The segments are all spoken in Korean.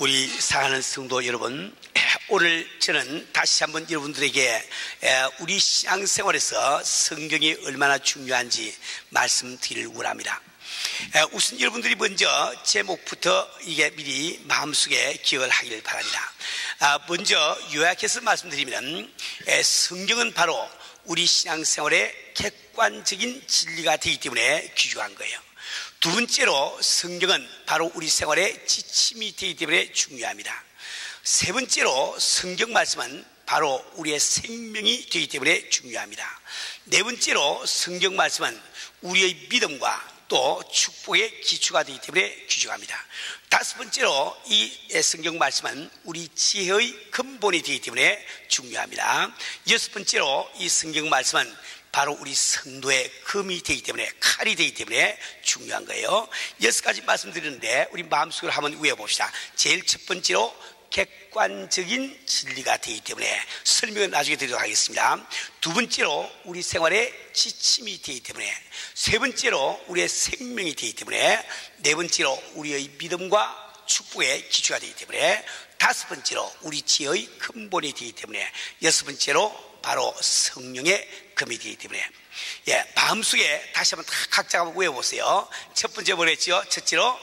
우리 사랑하는 성도 여러분, 오늘 저는 다시 한번 여러분들에게 우리 신앙생활에서 성경이 얼마나 중요한지 말씀드리려고 합니다. 우선 여러분들이 먼저 제목부터 이게 미리 마음속에 기억을 하길 바랍니다. 먼저 요약해서 말씀드리면 성경은 바로 우리 신앙생활의 객관적인 진리가 되기 때문에 귀중한 거예요. 두 번째로 성경은 바로 우리 생활의 지침이 되기 때문에 중요합니다. 세 번째로 성경 말씀은 바로 우리의 생명이 되기 때문에 중요합니다. 네 번째로 성경 말씀은 우리의 믿음과 또 축복의 기초가 되기 때문에 귀중합니다. 다섯 번째로 이 성경 말씀은 우리 지혜의 근본이 되기 때문에 중요합니다. 여섯 번째로 이 성경 말씀은 바로 우리 성도의 금이 되기 때문에, 칼이 되기 때문에 중요한 거예요. 여섯 가지 말씀드리는데 우리 마음속으로 한번 외워봅시다. 제일 첫 번째로 객관적인 진리가 되기 때문에, 설명은 나중에 드리도록 하겠습니다. 두 번째로 우리 생활의 지침이 되기 때문에, 세 번째로 우리의 생명이 되기 때문에, 네 번째로 우리의 믿음과 축복의 기초가 되기 때문에, 다섯 번째로 우리 지혜의 근본이 되기 때문에, 여섯 번째로 바로 성령의 금이 되기 때문에, 마음속에 다시 한번 각자 한번 외워보세요. 첫 번째 뭐랬죠? 첫째로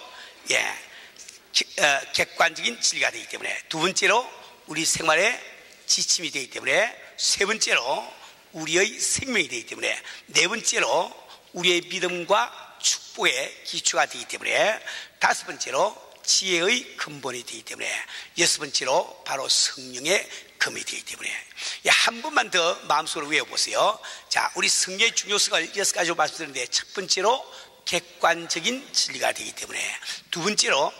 객관적인 진리가 되기 때문에, 두 번째로 우리 생활의 지침이 되기 때문에, 세 번째로 우리의 생명이 되기 때문에, 네 번째로 우리의 믿음과 축복의 기초가 되기 때문에, 다섯 번째로 지혜의 근본이 되기 때문에, 여섯 번째로 바로 성령의 금이 되기 때문에, 한 번만 더 마음속으로 외워보세요. 자, 우리 성경의 중요성을 여섯 가지로 말씀드렸는데, 첫 번째로 객관적인 진리가 되기 때문에, 두 번째로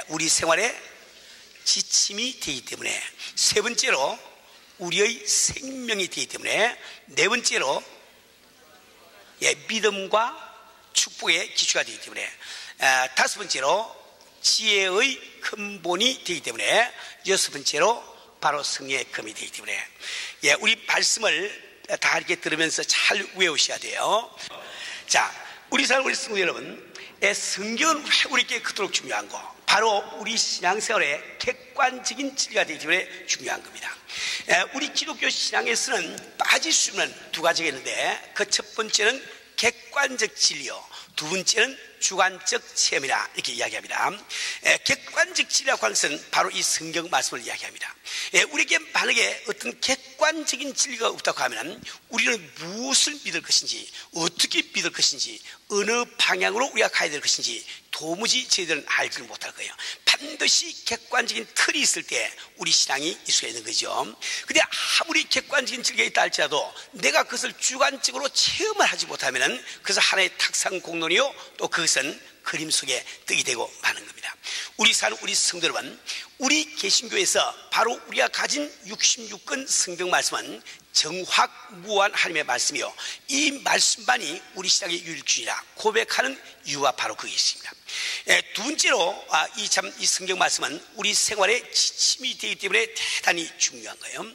우리 생활의 지침이 되기 때문에, 세 번째로 우리의 생명이 되기 때문에, 네 번째로 믿음과 축복의 기초가 되기 때문에, 다섯 번째로 지혜의 근본이 되기 때문에, 여섯 번째로 바로 성령의 금이 되기 때문에, 우리 말씀을 다 이렇게 들으면서 잘 외우셔야 돼요. 자, 우리 사랑, 우리 성도 여러분, 성경은 왜 우리에게 그토록 중요한 거? 바로 우리 신앙생활의 객관적인 진리가 되기 때문에 중요한 겁니다. 우리 기독교 신앙에서는 빠질 수 없는 두 가지가 있는데, 그 첫 번째는 객관적 진리요, 두 번째는 주관적 체험이라 이렇게 이야기합니다. 객관적 진리라고 하는 것은 바로 이 성경 말씀을 이야기합니다. 우리에게 만약에 어떤 객관적인 진리가 없다고 하면 우리는 무엇을 믿을 것인지, 어떻게 믿을 것인지, 어느 방향으로 우리가 가야 될 것인지 도무지 저희들은 알지를 못할 거예요. 반드시 객관적인 틀이 있을 때 우리 신앙이 있을 수가 있는 거죠. 근데 아무리 객관적인 진리가 있다 할지라도 내가 그것을 주관적으로 체험을 하지 못하면 그것은 하나의 탁상공론이요, 또 그것은 그림 속에 떡이 되고 마는 겁니다. 우리 사는 우리 성도 여러분, 우리 개신교에서 바로 우리가 가진 66권 성경 말씀은 정확무한 하나님의 말씀이요, 이 말씀만이 우리 신앙의 유일균이라 고백하는 이유가 바로 그게 있습니다. 두 번째로 이 성경 말씀은 우리 생활의 지침이 되기 때문에 대단히 중요한 거예요.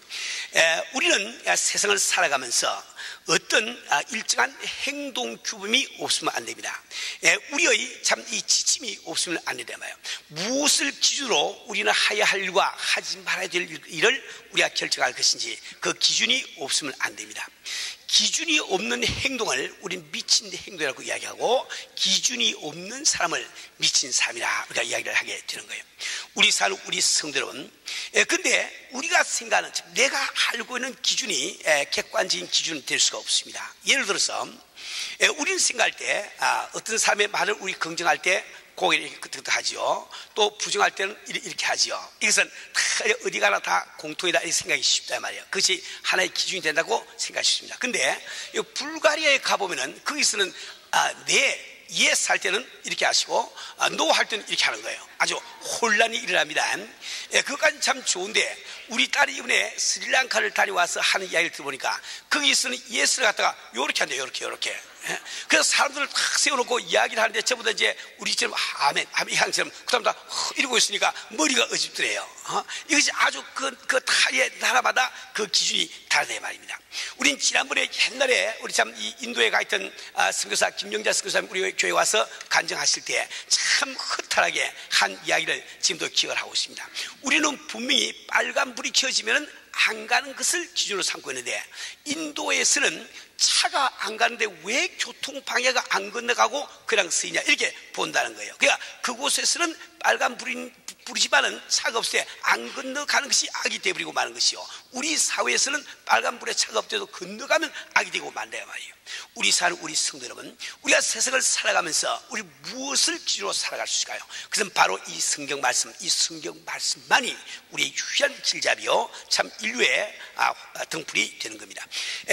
우리는 세상을 살아가면서 어떤 일정한 행동 규범이 없으면 안 됩니다. 우리의 참 이 지침이 없으면 안 된다 말이에요. 무엇을 기준으로 우리는 해야 할 일과 하지 말아야 될 일을 우리가 결정할 것인지 그 기준이 없으면 안 됩니다. 기준이 없는 행동을 우리는 미친 행동이라고 이야기하고, 기준이 없는 사람을 미친 사람이라 우리가 이야기를 하게 되는 거예요. 우리 사는 우리 성도 여러분, 근데 우리가 생각하는, 내가 알고 있는 기준이 객관적인 기준이 될 수가 없습니다. 예를 들어서 우리는 생각할 때 어떤 사람의 말을 우리 긍정할 때 고개를 이렇게 하지요, 또 부정할 때는 이렇게 하지요. 이것은 다 어디 가나 다 공통이다 이렇게 생각이 쉽단 말이에요. 그것이 하나의 기준이 된다고 생각이 쉽습니다. 근데 불가리아에 가보면은 거기서는 yes 할 때는 이렇게 하시고 no 할 때는 이렇게 하는 거예요. 아주 혼란이 일어납니다. 그것까지 참 좋은데, 우리 딸이 이번에 스리랑카를 다녀와서 하는 이야기를 들어보니까 거기서는 yes를 갖다가 요렇게 한대요. 요렇게. 그래서 사람들을 탁 세워놓고 이야기를 하는데 전부 다 이제 우리처럼 아멘 향처럼 그 다음 다 이러고 있으니까 머리가 어집더래요. 이것이 아주 그 타의 나라마다 그 기준이 다르다 말입니다. 우린 지난번에 옛날에 우리 참 이 인도에 가 있던 선교사 김영자 선교사님 우리 교회 와서 간증하실 때 참 허탈하게 한 이야기를 지금도 기억을 하고 있습니다. 우리는 분명히 빨간불이 켜지면 안 가는 것을 기준으로 삼고 있는데, 인도에서는 차가 안 가는데 왜 교통방해가 안 건너가고 그냥 쓰이냐, 이렇게 본다는 거예요. 그러니까 그곳에서는 빨간불이지만은 차가 없을 때 안 건너가는 것이 악이 되어버리고 마는 것이요, 우리 사회에서는 빨간불에 차가 없대도 건너가면 악이 되고 만다 말이에요. 우리 사는 우리 성도 여러분, 우리가 세상을 살아가면서 우리 무엇을 기준으로 살아갈 수 있을까요? 그것은 바로 이 성경 말씀, 이 성경 말씀만이 우리의 유일한 길잡이요, 참 인류의 등불이 되는 겁니다.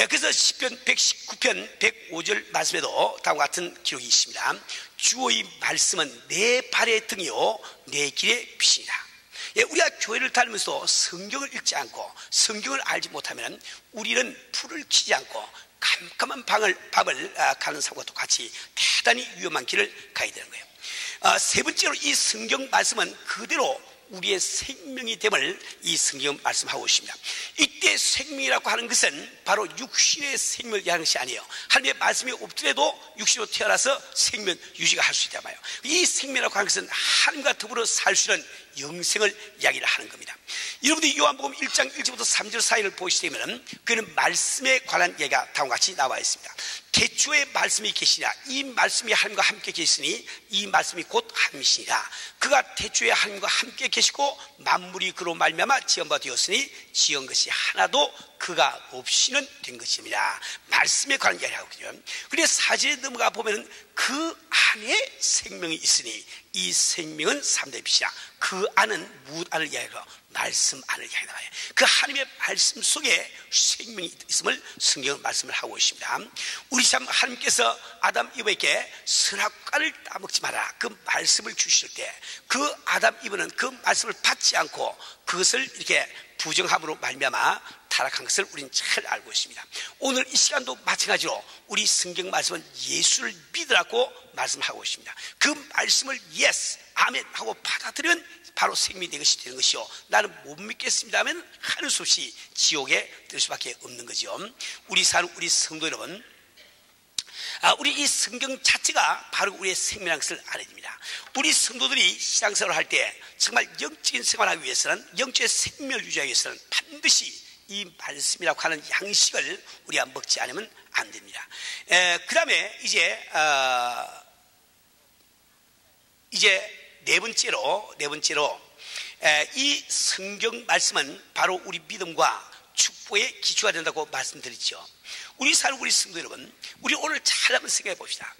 그래서 시편 119편 105절 말씀에도 다음과 같은 기록이 있습니다. 주의 말씀은 내 발의 등이요 내 길의 빛이다. 우리가 교회를 다니면서 성경을 읽지 않고 성경을 알지 못하면 우리는 불을 켜지 않고 깜깜한 밤을 가는 삶과 똑같이 대단히 위험한 길을 가야 되는 거예요. 세 번째로, 이 성경 말씀은 그대로 우리의 생명이 됨을 이 성경 말씀하고 있습니다. 이때 생명이라고 하는 것은 바로 육신의 생명을 얘기하는 것이 아니에요. 하나님의 말씀이 없더라도 육신으로 태어나서 생명 유지가 할 수 있단 말이에요. 이 생명이라고 하는 것은 하나님과 더불어 살 수 있는 영생을 이야기를 하는 겁니다. 여러분들이 요한복음 1장 1절부터 3절 사이를 보시게 되면 그는 말씀에 관한 얘기가 다음과 같이 나와 있습니다. 태초에 말씀이 계시냐, 이 말씀이 하나님과 함께 계시니 이 말씀이 곧 하나님이시니라. 그가 태초에 하나님과 함께 계시고 만물이 그로 말미암아 지은 바 되었으니 지은 것이 하나도 그가 없이는 된 것입니다. 말씀에 관한 이야기를 하거든요. 그런데 사제에 넘어가 보면 그 안에 생명이 있으니 이 생명은 3대 빛이야. 그 안은 무엇 안을 이야기하고 말씀 안을 이야기해요. 그 하나님의 말씀 속에 생명이 있음을 성경은 말씀을 하고 있습니다. 우리 참 하나님께서 아담 이브에게 선악과를 따먹지 마라, 그 말씀을 주실 때 그 아담 이브는 그 말씀을 받지 않고 그것을 이렇게 부정함으로 말미암아 타락한 것을 우리는 잘 알고 있습니다. 오늘 이 시간도 마찬가지로 우리 성경 말씀은 예수를 믿으라고 말씀하고 있습니다. 그 말씀을 예스, 아멘 하고 받아들이면 바로 생명이 된 것이 되는 것이요, 나는 못 믿겠습니다 하면 하는 수 없이 지옥에 들 수밖에 없는 거죠. 우리 사는 우리 성도 여러분, 우리 이 성경 자체가 바로 우리의 생명이라는 것을 알아야 됩니다. 우리 성도들이 신앙생활을 할 때 정말 영적인 생활을 하기 위해서는, 영적인 생명을 유지하기 위해서는 반드시 이 말씀이라고 하는 양식을 우리가 먹지 않으면 안 됩니다. 그 다음에 이제 네 번째로 이 성경 말씀은 바로 우리 믿음과 축복의 기초가 된다고 말씀드렸죠. 우리 사는 우리 성도 여러분, 우리 오늘 잘 한번 생각해 봅시다.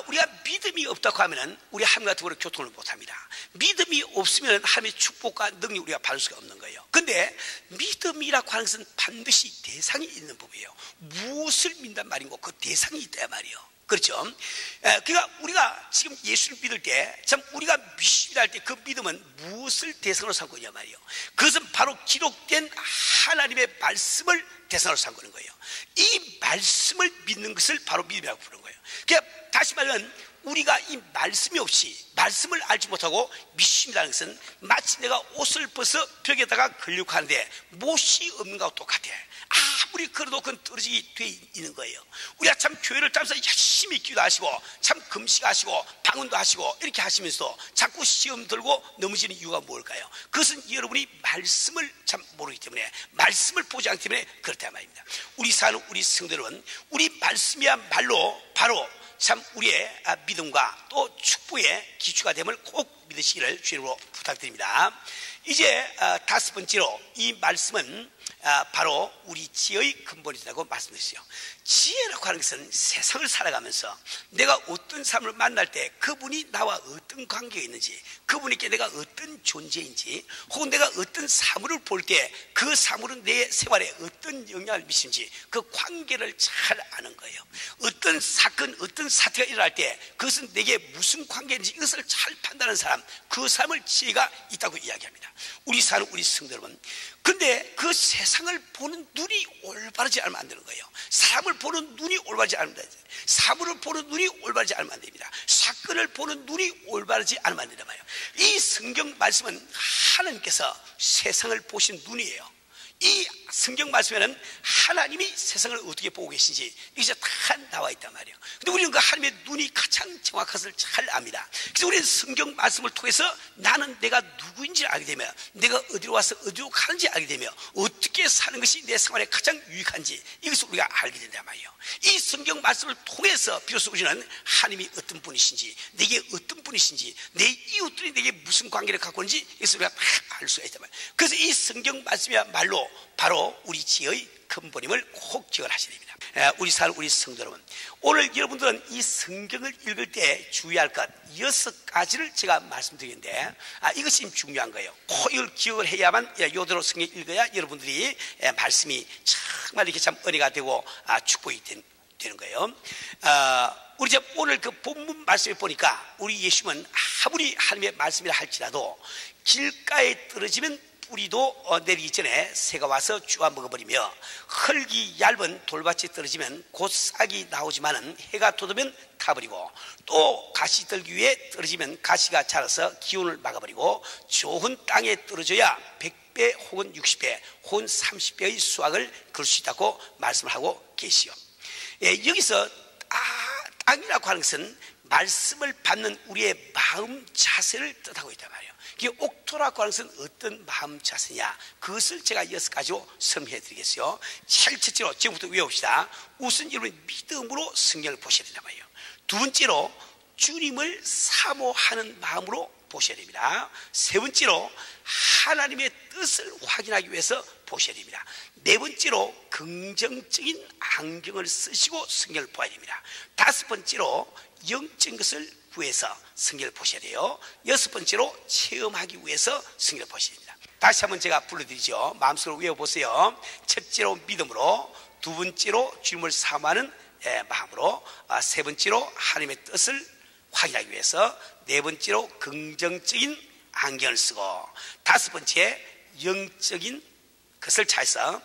우리가 믿음이 없다고 하면 우리 하나님과 더불어 교통을 못합니다. 믿음이 없으면 하나님의 축복과 능력을 우리가 받을 수가 없는 거예요. 그런데 믿음이라고 하는 것은 반드시 대상이 있는 법이에요. 무엇을 믿는단 말인고 그 대상이 있단 말이에요. 그렇죠? 그러니까 우리가 지금 예수를 믿을 때 참 우리가 믿습니다 할 때 그 믿음은 무엇을 대상으로 삼고 있냐 말이에요. 그것은 바로 기록된 하나님의 말씀을 대상으로 삼고 있는 거예요. 이 말씀을 믿는 것을 바로 믿음이라고 부르는 거예요. 그러니까 다시 말하면 우리가 이 말씀이 없이, 말씀을 알지 못하고 믿습니다는 것은 마치 내가 옷을 벗어 벽에다가 걸려고 하는데 못이 없는 것과 똑같아. 아무리 걸어도 그건 떨어지게 돼 있는 거예요. 우리가 참 교회를 다니면서 열심히 기도하시고 참 금식하시고 방언도 하시고 이렇게 하시면서 자꾸 시험 들고 넘어지는 이유가 뭘까요? 그것은 여러분이 말씀을 참 모르기 때문에, 말씀을 보지 않기 때문에 그렇단 말입니다. 우리 사는 우리 성도 여러분, 우리 말씀이야말로 바로 참 우리의 믿음과 또 축복의 기초가 됨을 꼭 믿으시기를 주님으로 부탁드립니다. 이제 다섯 번째로 이 말씀은 바로 우리 지혜의 근본이 된다고 말씀드렸어요. 지혜라고 하는 것은 세상을 살아가면서 내가 어떤 사람을 만날 때 그분이 나와 어떤 관계가 있는지, 그분에게 내가 어떤 존재인지, 혹은 내가 어떤 사물을 볼 때 그 사물은 내 생활에 어떤 영향을 미치는지 그 관계를 잘 아는 거예요. 어떤 사건, 어떤 사태가 일어날 때 그것은 내게 무슨 관계인지 이것을 잘 판단하는 사람, 그 사람을 지혜가 있다고 이야기합니다. 우리 사는 우리 성도 여러분, 근데 그 세상을 보는 눈이 올바르지 않으면 안 되는 거예요. 사람을 보는 눈이 올바르지 않으면 안 됩니다. 사물을 보는 눈이 올바르지 않으면 안 됩니다. 사건을 보는 눈이 올바르지 않으면 안 된단 말이에요. 이 성경 말씀은 하나님께서 세상을 보신 눈이에요. 이 성경 말씀에는 하나님이 세상을 어떻게 보고 계신지 이게 다 나와 있단 말이에요. 근데 우리는 그 하나님의 눈이 가장 정확한 것을 잘 압니다. 그래서 우리는 성경 말씀을 통해서 나는 내가 누구인지를 알게 되며, 내가 어디로 와서 어디로 가는지 알게 되며, 어떻게 사는 것이 내 생활에 가장 유익한지 이것을 우리가 알게 된단 말이에요. 이 성경 말씀을 통해서 비로소 우리는 하나님이 어떤 분이신지, 내게 어떤 분이신지, 내 이웃들이 내게 무슨 관계를 갖고 있는지 이것을 우리가 다 알 수가 있단 말이에요. 그래서 이 성경 말씀이야말로 바로 우리 지혜의 근본임을 꼭 기억을 하셔야 됩니다. 우리 우리 성도 여러분, 오늘 여러분들은 이 성경을 읽을 때 주의할 것 6가지를 제가 말씀드리는데, 이것이 중요한 거예요. 꼭 이걸 기억을 해야만 요대로 성경 읽어야 여러분들이 말씀이 정말 이렇게 참 은혜가 되고 축복이 되는 거예요. 우리 오늘 그 본문 말씀에 보니까 우리 예수님은 아무리 하나님의 말씀이라 할지라도 길가에 떨어지면 뿌리도 내리기 전에 새가 와서 쭈아 먹어버리며, 흙이 얇은 돌밭에 떨어지면 곧 싹이 나오지만은 해가 돋으면 타버리고, 또 가시떨기 위에 떨어지면 가시가 자라서 기온을 막아버리고, 좋은 땅에 떨어져야 100배 혹은 60배 혹은 30배의 수확을 거둘 수 있다고 말씀을 하고 계시오. 여기서 땅이라고 하는 것은 말씀을 받는 우리의 마음 자세를 뜻하고 있단 말이에요. 이게 옥토라고 하는 것은 어떤 마음 자세냐, 그것을 제가 6가지로 설명해 드리겠어요. 제일 첫째로 지금부터 외웁시다. 우선 여러분 믿음으로 성경을 보셔야 된단 말이에요. 두 번째로 주님을 사모하는 마음으로 보셔야 됩니다. 세 번째로 하나님의 뜻을 확인하기 위해서 보셔야 됩니다. 네 번째로 긍정적인 안경을 쓰시고 성경을 보아야 됩니다. 다섯 번째로 영적인 것을 구해서 성경을 보셔야 돼요. 여섯 번째로 체험하기 위해서 성경을 보셔야 됩니다. 다시 한번 제가 불러드리죠. 마음속으로 외워보세요. 첫째로 믿음으로, 두 번째로 주님을 사모하는 마음으로, 세 번째로 하나님의 뜻을 확인하기 위해서, 네 번째로 긍정적인 안경을 쓰고, 다섯 번째 영적인 것을 찾아서,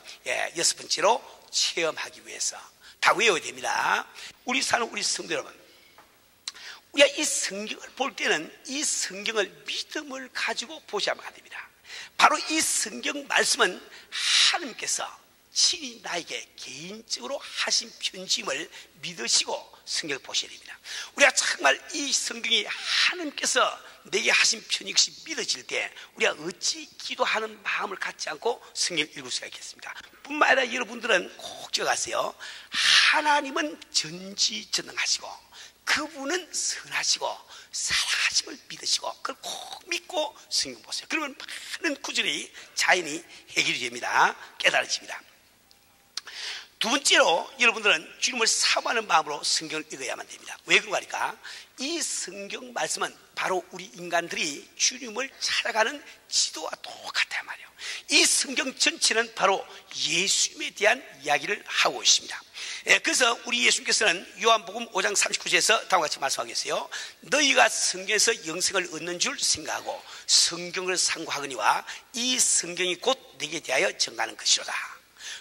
여섯 번째로 체험하기 위해서. 다 외워야 됩니다. 우리 사는 우리 성도 여러분, 우리가 이 성경을 볼 때는 이 성경을 믿음을 가지고 보셔야만 됩니다. 바로 이 성경 말씀은 하나님께서 친히 나에게 개인적으로 하신 편지임을 믿으시고 성경을 보셔야 됩니다. 우리가 정말 이 성경이 하나님께서 내게 하신 편이 것이 믿어질 때 우리가 어찌 기도하는 마음을 갖지 않고 성경을 읽을 수가 있겠습니까? 뿐만 아니라 여러분들은 꼭 기억하세요. 하나님은 전지전능하시고 그분은 선하시고 사랑하심을 믿으시고 그걸 꼭 믿고 성경 보세요. 그러면 많은 구절이 자연히 해결이 됩니다. 깨달아집니다. 두 번째로 여러분들은 주님을 사모하는 마음으로 성경을 읽어야만 됩니다. 왜 그런가 하니까 이 성경 말씀은 바로 우리 인간들이 주님을 찾아가는 지도와 똑같단 말이에요. 이 성경 전체는 바로 예수님에 대한 이야기를 하고 있습니다. 그래서 우리 예수님께서는 요한복음 5장 39절에서 다음과 같이 말씀하겠어요. 너희가 성경에서 영생을 얻는 줄 생각하고 성경을 상고하거니와 이 성경이 곧 내게 대하여 증가하는 것이로다.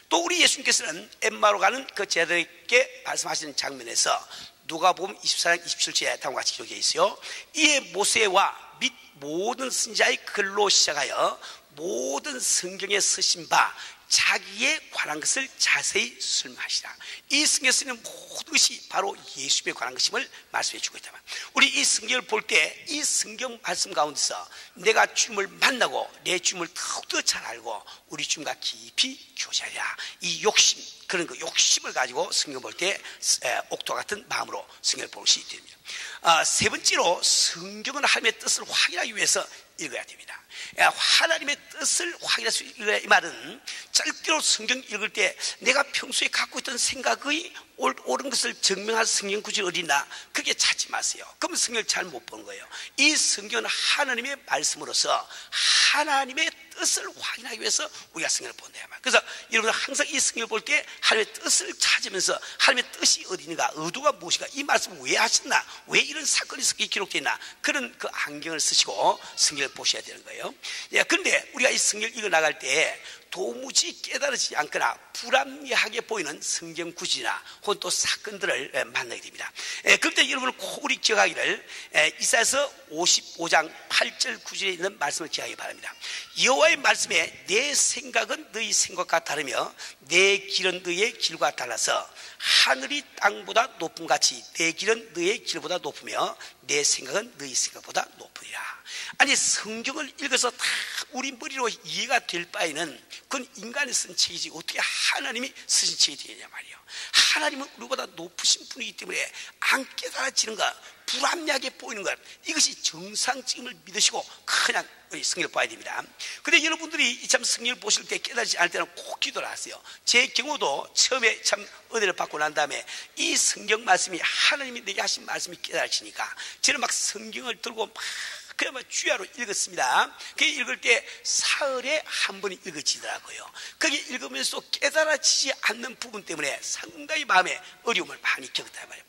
또 우리 예수님께서는 엠마로 가는 그 제자들에게 말씀하시는 장면에서 누가복음 24장 27절에 다음과 같이 기록되어 있어요. 이에 모세와 및 모든 선지자의 글로 시작하여 모든 성경에 쓰신 바 자기에 관한 것을 자세히 설명하시라. 이 성경에 쓰는 모든 것이 바로 예수님에 관한 것임을 말씀해 주고 있다. 우리 이 성경을 볼 때 이 성경 말씀 가운데서 내가 주님을 만나고 내 주님을 더욱더 잘 알고 우리 주님과 깊이 교제하리라. 이 욕심, 그런 그 욕심을 가지고 성경 볼 때 옥토 같은 마음으로 성경을 볼 수 있답니다. 세 번째로 성경은 하나님의 뜻을 확인하기 위해서 읽어야 됩니다. 하나님의 뜻을 확인할 수 있어야, 이 말은 절대로 성경 읽을 때 내가 평소에 갖고 있던 생각의 옳은 것을 증명할 성경 구절이 어디 있나 그렇게 찾지 마세요. 그러면 성경을 잘 못 본 거예요. 이 성경은 하나님의 말씀으로서 하나님의 뜻을 확인하기 위해서 우리가 성경을 본다. 그래서 여러분 항상 이 성경을 볼 때 하나님의 뜻을 찾으면서 하나님의 뜻이 어디 있는가, 의도가 무엇인가, 이 말씀을 왜 하셨나, 왜 이런 사건이 기록되어 있나, 그런 그 안경을 쓰시고 성경을 보셔야 되는 거예요. 그런데 우리가 이 성경을 읽어 나갈 때 도무지 깨달아지지 않거나 불합리하게 보이는 성경 구절이나 혹은 또 사건들을 만나게 됩니다. 그때 여러분은 꼭 우리 기억하기를 이사야서 55장 8절 9절에 있는 말씀을 기억하기 바랍니다. 여호와의 여호와의 말씀에 내 생각은 너희 생각과 다르며 내 길은 너희의 길과 달라서 하늘이 땅보다 높음 같이 내 길은 너희의 길보다 높으며 내 생각은 너희 생각보다 높으리라. 아니, 성경을 읽어서 다 우리 머리로 이해가 될 바에는 그건 인간이 쓴 책이지 어떻게 하나님이 쓰신 책이 되느냐 말이에요. 하나님은 우리보다 높으신 분이기 때문에 안 깨달아지는가, 불합리하게 보이는 것, 이것이 정상적임을 믿으시고 그냥 우리 성경을 봐야 됩니다. 근데 여러분들이 참 성경을 보실 때 깨달지 않을 때는 꼭 기도를 하세요. 제 경우도 처음에 참 은혜를 받고 난 다음에 이 성경 말씀이 하나님이 내게 하신 말씀이 깨달아지니까 저는 막 성경을 들고 막 그야말로 주야로 읽었습니다. 그 읽을 때 사흘에 한 번이 읽어지더라고요. 그게 읽으면서 깨달아지지 않는 부분 때문에 상당히 마음에 어려움을 많이 겪었다 말이에요.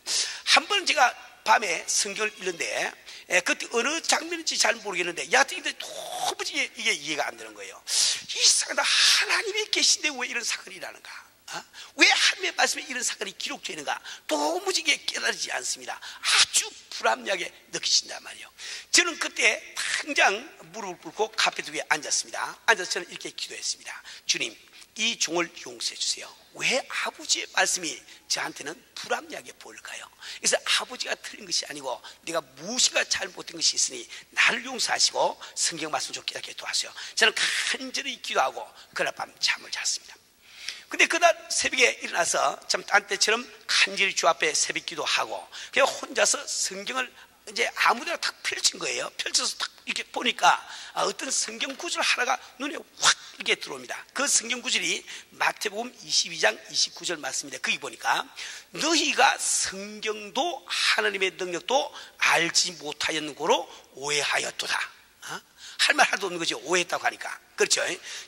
한 번은 제가 밤에 성경을 읽는데 그때 어느 장면인지 잘 모르겠는데 여하튼 도무지 이게 이해가 안 되는 거예요. 이상하다, 하나님이 계신데 왜 이런 사건이 일어나는가? 왜 하나님의 말씀에 이런 사건이 기록되는가? 도무지 이게 깨달아지지 않습니다. 아주 불합리하게 느끼신단 말이에요. 저는 그때 당장 무릎을 꿇고 카페트 위에 앉았습니다. 앉아서 저는 이렇게 기도했습니다. 주님, 이 종을 용서해 주세요. 왜 아버지의 말씀이 저한테는 불합리하게 보일까요? 그래서 아버지가 틀린 것이 아니고 내가 무엇인가 잘못된 것이 있으니 나를 용서하시고 성경 말씀 좀 깨닫게 도와주세요. 저는 간절히 기도하고 그날 밤 잠을 잤습니다. 근데 그날 새벽에 일어나서 참 딴 때처럼 간절히 주 앞에 새벽 기도하고 그냥 혼자서 성경을 이제 아무데나 탁 펼친 거예요. 펼쳐서 탁 이렇게 보니까 어떤 성경 구절 하나가 눈에 확 이렇게 들어옵니다. 그 성경 구절이 마태복음 22장 29절 말씀입니다. 거기 보니까 너희가 성경도 하나님의 능력도 알지 못하였는 고로 오해하였도다. 할 말 하나도 없는 거죠. 오해했다고 하니까. 그렇죠.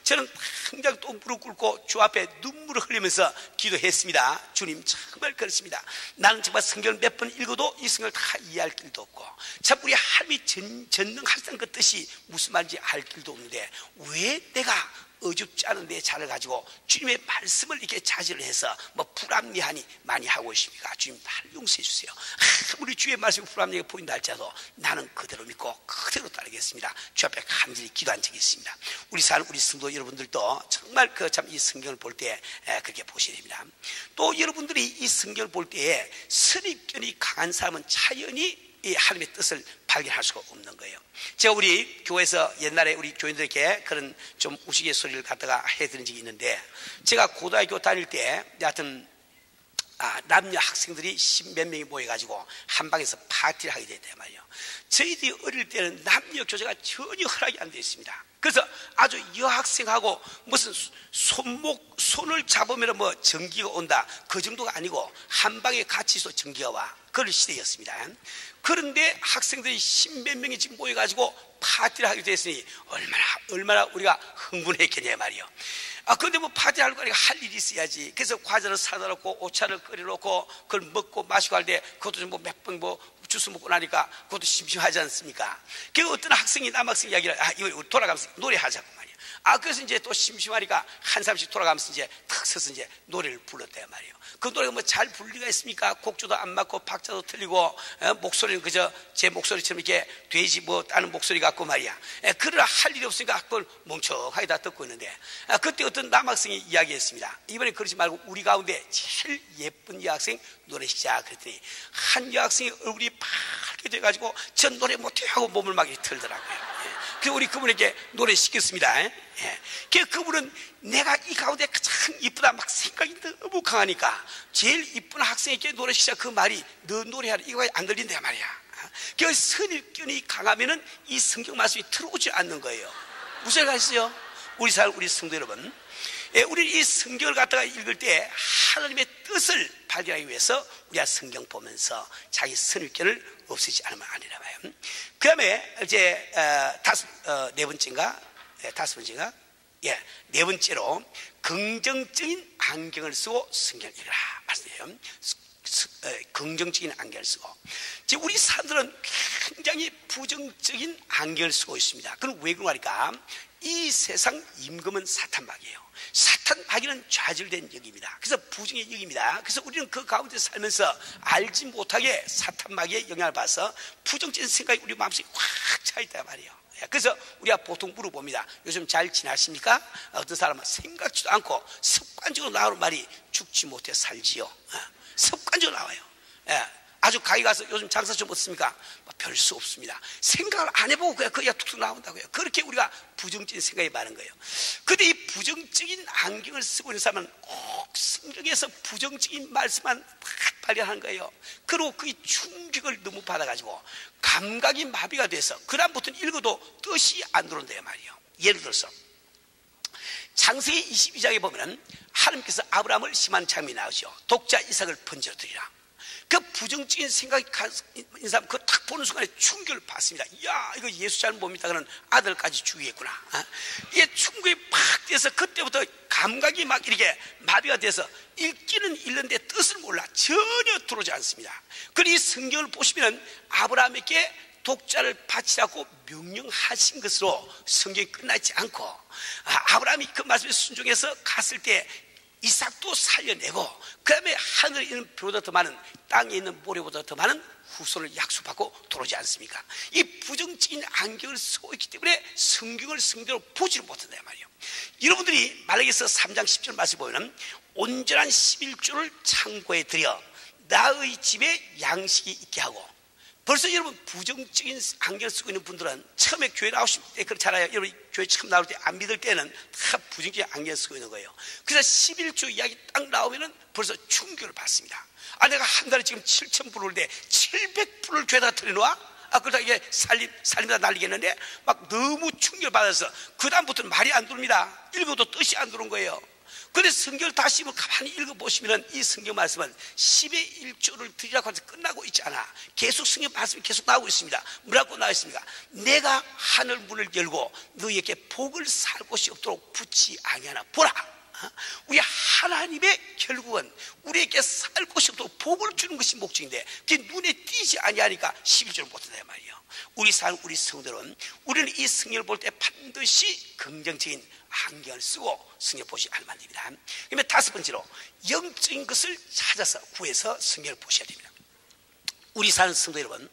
저는 당장 또 무릎 꿇고 주 앞에 눈물을 흘리면서 기도했습니다. 주님, 정말 그렇습니다. 나는 정말 성경을 몇 번 읽어도 이 성경을 다 이해할 길도 없고 참 우리 하나님이 전능하시다는 그 뜻이 무슨 말인지 알 길도 없는데 왜 내가 어줍지 않은 내 자를 가지고 주님의 말씀을 이렇게 자제를 해서 뭐 불합리하니 많이 하고 있습니까? 주님, 나를 용서해 주세요. 아무리 주의 말씀이 불합리하게 보인다 할지라도 나는 그대로 믿고 그대로 따르겠습니다. 주 앞에 간절히 기도한 적이 있습니다. 우리 성도 여러분들도 정말 참 이 성경을 볼 때 그렇게 보셔야 됩니다. 또 여러분들이 이 성경을 볼 때에 선입견이 강한 사람은 자연히 이 하나님의 뜻을 발견할 수가 없는 거예요. 제가 우리 교회에서 옛날에 우리 교인들에게 그런 좀 우스갯소리를 갖다가 해드린 적이 있는데, 제가 고등학교 다닐 때 여하튼 남녀 학생들이 10몇 명이 모여가지고 한 방에서 파티를 하게 됐단 말이에요. 저희들이 어릴 때는 남녀 교제가 전혀 허락이 안 되어 있습니다. 그래서 아주 여학생하고 무슨 손을 잡으면 뭐 전기가 온다, 그 정도가 아니고 한 방에 같이 있어 전기가 와, 그런 시대였습니다. 그런데 학생들이 10몇 명이 지금 모여가지고 파티를 하게 됐으니 얼마나 우리가 흥분했겠냐 말이에요. 그런데 뭐 파티를 하려고 하니까 할 일이 있어야지. 그래서 과자를 사다 놓고 오차를 끓여놓고 그걸 먹고 마시고 할 때 그것도 좀 몇 번 주스 먹고 나니까 그것도 심심하지 않습니까? 그래서 어떤 남학생이 이야기를 이거 돌아가면서 노래하자고 말이에요. 그래서 이제 또 심심하니까 한 사람씩 돌아가면서 이제 탁 서서 이제 노래를 불렀단 말이에요. 그 노래가 뭐 잘 부를 리가 있습니까? 곡조도 안 맞고 박자도 틀리고 목소리는 그저 제 목소리처럼 이렇게 돼지 뭐 따는 목소리 같고 말이야. 그러나 할 일이 없으니까 그걸 멍청하게 다 듣고 있는데 그때 어떤 남학생이 이야기했습니다. 이번에 그러지 말고 우리 가운데 제일 예쁜 여학생 노래 시작 그랬더니 한 여학생이 얼굴이 밝게 돼가지고 전 노래 못해 하고 몸을 막 이렇게 틀더라고요. 그래서 우리 그분에게 노래 시켰습니다. 그래서 그분은 내가 이 가운데 가장 이쁘다 막 생각이 너무 강하니까 제일 이쁜 학생에게 노래 시작 그 말이 너 노래하라 이거 안 들린다 말이야. 그래서 선입견이 강하면은 이 성경 말씀이 들어오지 않는 거예요. 무슨 얘기가 있어요? 우리 성도 여러분, 우리 이 성경을 갖다가 읽을 때 하나님의 뜻을 발견하기 위해서 우리가 성경 보면서 자기 선입견을 없애지 않으면 아니라 봐요. 그 다음에 이제 네 번째로 긍정적인 안경을 쓰고 성경을 읽으라 말씀해요. 긍정적인 안경을 쓰고, 지금 우리 사람들은 굉장히 부정적인 안경을 쓰고 있습니다. 그럼 왜 그러니까 이 세상 임금은 사탄막이에요. 사탄마귀는 좌절된 영입니다. 그래서 부정의 영입니다. 그래서 우리는 그 가운데 살면서 알지 못하게 사탄마귀의 영향을 받아서 부정적인 생각이 우리 마음속에 확 차있단 말이에요. 그래서 우리가 보통 물어봅니다. 요즘 잘 지나십니까? 어떤 사람은 생각지도 않고 습관적으로 나오는 말이 죽지 못해 살지요. 습관적으로 나와요. 아주 가게 가서 요즘 장사 좀 어떻습니까? 별 수 없습니다. 생각을 안 해보고 그냥 툭툭 나온다고요. 그렇게 우리가 부정적인 생각이 많은 거예요. 근데 이 부정적인 안경을 쓰고 있는 사람은 꼭 성경에서 부정적인 말씀만 막 발견하는 거예요. 그리고 그 충격을 너무 받아가지고 감각이 마비가 돼서 그다음부터는 읽어도 뜻이 안 들어온대요 말이에요. 예를 들어서 창세기 22장에 보면 하나님께서 아브라함을 심한 장면이 나오죠. 독자 이삭을 번제로 드리라. 그 부정적인 생각이 있는 사람 그거 딱 보는 순간에 충격을 받습니다. 이야, 이거 예수 잘 못 믿다가는 아들까지 죽이겠구나. 이게 충격이 팍 돼서 그때부터 감각이 막 이렇게 마비가 돼서 읽기는 읽는데 뜻을 몰라 전혀 들어오지 않습니다. 그리고 이 성경을 보시면 아브라함에게 독자를 바치라고 명령하신 것으로 성경이 끝나지 않고 아브라함이 그 말씀에 순종해서 갔을 때 이삭도 살려내고 그 다음에 하늘에 있는 별보다 더 많은 땅에 있는 모래보다 더 많은 후손을 약속받고 들어오지 않습니까? 이 부정적인 안경을 쓰고 있기 때문에 성경을 성경으로 보지를 못한다 말이에요. 여러분들이 말라기서 3장 10절 말씀 보면 온전한 11조를 창고에 들여 나의 집에 양식이 있게 하고, 벌써 여러분 부정적인 안경을 쓰고 있는 분들은 처음에 교회 나오실 때 그렇잖아요. 여러분 교회 처음 나올 때 안 믿을 때는 다 부정적인 안경을 쓰고 있는 거예요. 그래서 11조 이야기 딱 나오면은 벌써 충격을 받습니다. 내가 한 달에 지금 7,000불을 700불을 죄다 들여놓아? 그러다 이게 살림다 날리겠는데 막 너무 충격을 받아서 그다음부터는 말이 안 들립니다. 읽어도 뜻이 안 들어온 거예요. 그런데 성경을 다시 가만히 읽어보시면 이 성경 말씀은 10의 1조를 드리라고 해서 끝나고 있지 않아. 계속 성경 말씀이 계속 나오고 있습니다. 뭐라고 나와 있습니까? 내가 하늘 문을 열고 너희에게 복을 살 곳이 없도록 붙지 아니하나 보라. 우리 하나님의 결국은 우리에게 살 곳이 없도록 복을 주는 것이 목적인데 그게 눈에 띄지 아니하니까 11조를 못한다 말이에요. 우리 성도는 우리는 이 성경을 볼 때 반드시 긍정적인 안경을 쓰고 성경 보시 알면 됩니다. 그러면 다섯 번째로 영적인 것을 찾아서 구해서 성경을 보셔야 됩니다. 우리 사는 성도 여러분,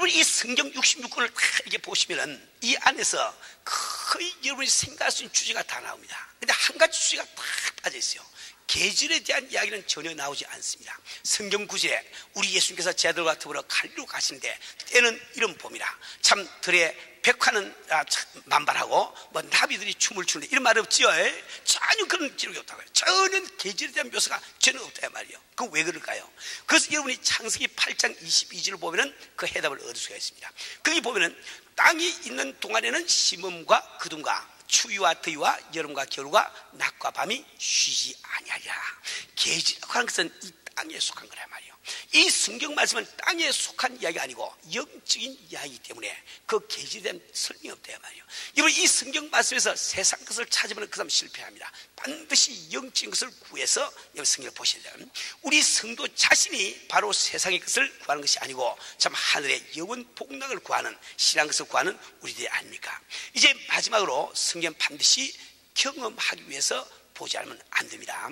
이 성경 66권을 다 이렇게 보시면은 이 안에서 거의 여러분이 생각할 수 있는 주제가 다 나옵니다. 근데 한 가지 주제가 다 빠져 있어요. 계절에 대한 이야기는 전혀 나오지 않습니다. 성경 구절에 우리 예수님께서 제자들과 더불어 갈리로 가시는데 때는 이런 봄이라 참 들에 백화는 만발하고 나비들이 춤을 추는데 이런 말이 없지요. 전혀 그런 기록이 없다고 해요. 전혀 계절에 대한 묘사가 전혀 없다 말이에요. 그건 왜 그럴까요? 그래서 여러분이 창세기 8장 22절을 보면은 그 해답을 얻을 수가 있습니다. 거기 보면은 땅이 있는 동안에는 심음과 거둠과 추위와 더위와 여름과 겨울과 낮과 밤이 쉬지 아니하리라. 계절이라고 하는 것은 이 땅에 속한 거란 말이에요. 이 성경 말씀은 땅에 속한 이야기가 아니고 영적인 이야기이기 때문에 그 계절에 대한 설명이 없다 말이에요. 여러분 이 성경 말씀에서 세상 것을 찾으면 그 사람 실패합니다. 반드시 영적인 것을 구해서 여기 성경을 보셔야 돼요. 우리 성도 자신이 바로 세상의 것을 구하는 것이 아니고 참 하늘의 영원 복락을 구하는 신앙 것을 구하는 우리들이 아닙니까? 이제 마지막으로 성경 반드시 경험하기 위해서 보지 않으면 안 됩니다.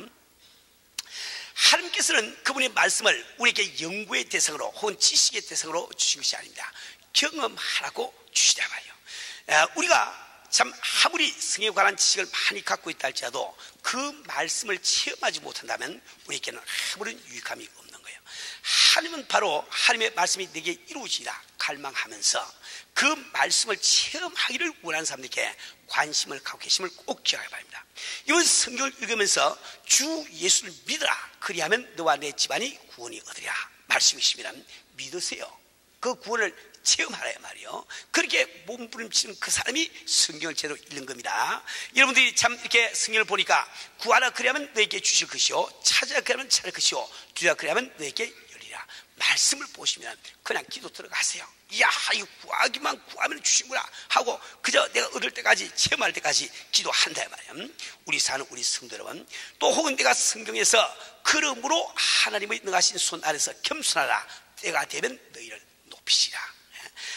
하나님께서는 그분의 말씀을 우리에게 연구의 대상으로 혹은 지식의 대상으로 주신 것이 아닙니다. 경험하라고 주시다 말이에요. 우리가 참 아무리 성경에 관한 지식을 많이 갖고 있다 할지라도 그 말씀을 체험하지 못한다면 우리에게는 아무런 유익함이 없는 거예요. 하나님은 바로 하나님의 말씀이 내게 이루어지리라 갈망하면서 그 말씀을 체험하기를 원하는 사람들에게 관심을 갖고 계심을 꼭 기억해야 합니다. 이번 성경을 읽으면서 주 예수를 믿으라 그리하면 너와 내 집안이 구원이 얻으리라 말씀이시면 믿으세요. 그 구원을 체험하라 말이요. 그렇게 몸부림치는 그 사람이 성경을 제대로 읽는 겁니다. 여러분들이 참 이렇게 성경을 보니까 구하라 그리하면 너에게 주실 것이요 찾으라 그리하면 찾을 것이요 두라 그리하면 너에게 열리라 말씀을 보시면 그냥 기도 들어가세요. 이야 이거 구하기만 구하면 주신구나 하고 그저 내가 얻을 때까지 체험할 때까지 기도한다 말이야. 우리 사는 우리 성도 여러분, 또 혹은 내가 성경에서 그러므로 하나님의 능하신 손 아래서 겸손하라 때가 되면 너희를 높이시라.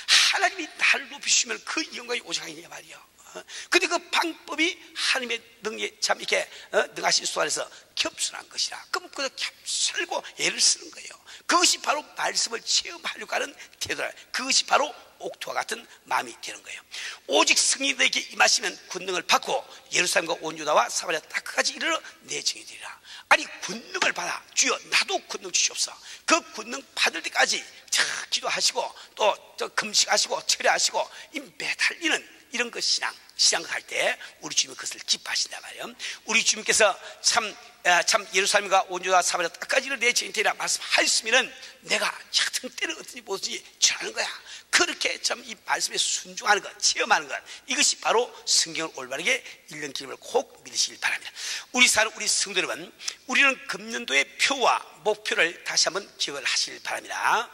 하나님이 나를 높이시면 그 영광이 오직 아니냐 말이야. 근데 그 방법이 하나님의 능력, 참 이렇게 능하신 수 안에서 겸손한 것이라. 그럼 그 겸손고 애를 쓰는 거예요. 그것이 바로 말씀을 체험하려고 하는 태도라. 그것이 바로 옥토와 같은 마음이 되는 거예요. 오직 승리들에게 임하시면 권능을 받고 예루살렘과 온 유다와 사마리아 땅까지 이르러 내 증인이 되리라. 아니 권능을 받아. 주여 나도 권능 주시옵소서. 그 권능 받을 때까지 기도하시고 또 금식하시고 철회하시고 이 매달리는 이런 그 신앙을 할 때 우리 주님은 그것을 기뻐하신단 말이에요. 우리 주님께서 참 예루살렘과 온 유다 사마리아 땅까지를 내 증인이 되리라 말씀하셨으면 내가 같은 때를 어떤지 뭐든지 전하는 거야. 그렇게 참 이 말씀에 순종하는 것, 체험하는 것, 이것이 바로 성경을 올바르게 읽는 길임을 꼭 믿으시길 바랍니다. 우리 성도 여러분, 우리는 금년도의 표와 목표를 다시 한번 기억을 하시길 바랍니다.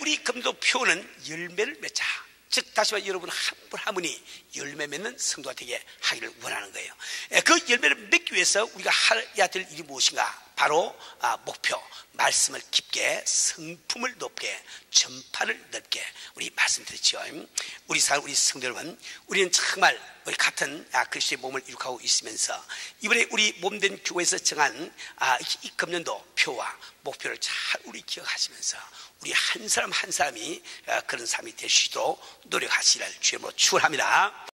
우리 금년도 표는 열매를 맺자. 즉 다시 말해 여러분 한 분 한 분이 열매 맺는 성도가 되게 하기를 원하는 거예요. 그 열매를 맺기 위해서 우리가 해야 될 일이 무엇인가? 바로 목표, 말씀을 깊게, 성품을 높게, 전파를 넓게 우리 말씀드렸죠. 우리 성도 여러분, 우리는 정말 우리 같은 그리스도의 몸을 이룩하고 있으면서 이번에 우리 몸된 교회에서 정한 이 금년도 표와 목표를 잘 우리 기억하시면서 우리 한 사람 한 사람이 그런 삶이 될 수 있도록 노력하시기를 주님으로 축원합니다.